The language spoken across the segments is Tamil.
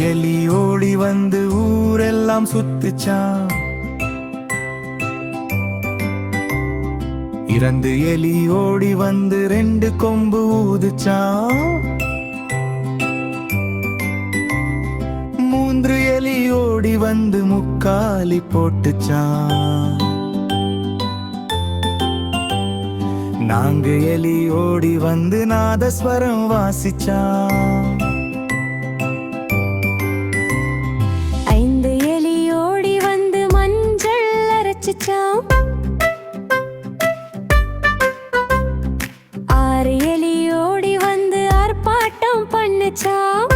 எலி ஓடி வந்து ஊரெல்லாம் சுத்துச்சான். 2 எலி ஓடி வந்து 2 கொம்பு ஊதுச்சான். 3 எலி ஓடி வந்து முக்காலி போட்டுச்சான். 4 எலி ஓடி வந்து நாதஸ்வரம் வாசிச்சான். 5 எலி ஓடி வந்து மஞ்சள் அரைச்சுச்சான். 6 எலி ஓடி வந்து ஆர்ப்பாட்டம் பண்ணுச்சான்.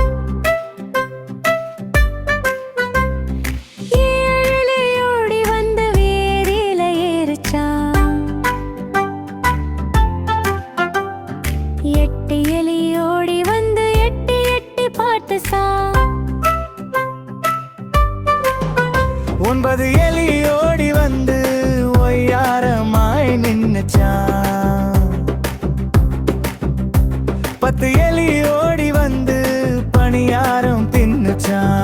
7 எலி ஓடி வந்து வேரில ஏறிச்சான். 8 எலி ஓடி வந்து எட்டி எட்டி பார்த்துச்சான். 9 எலி ஓடி வந்து ஒய்யாரமாய் நின்னுச்சான். 10 எலி ஓடி வந்து பணியாரம் தின்னுச்சான்.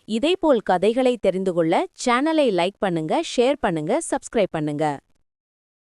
இதேபோல் கதைகளை தெரிந்து கொள்ள சேனலை லைக் பண்ணுங்க, ஷேர் பண்ணுங்க, சப்ஸ்கிரைப் பண்ணுங்க.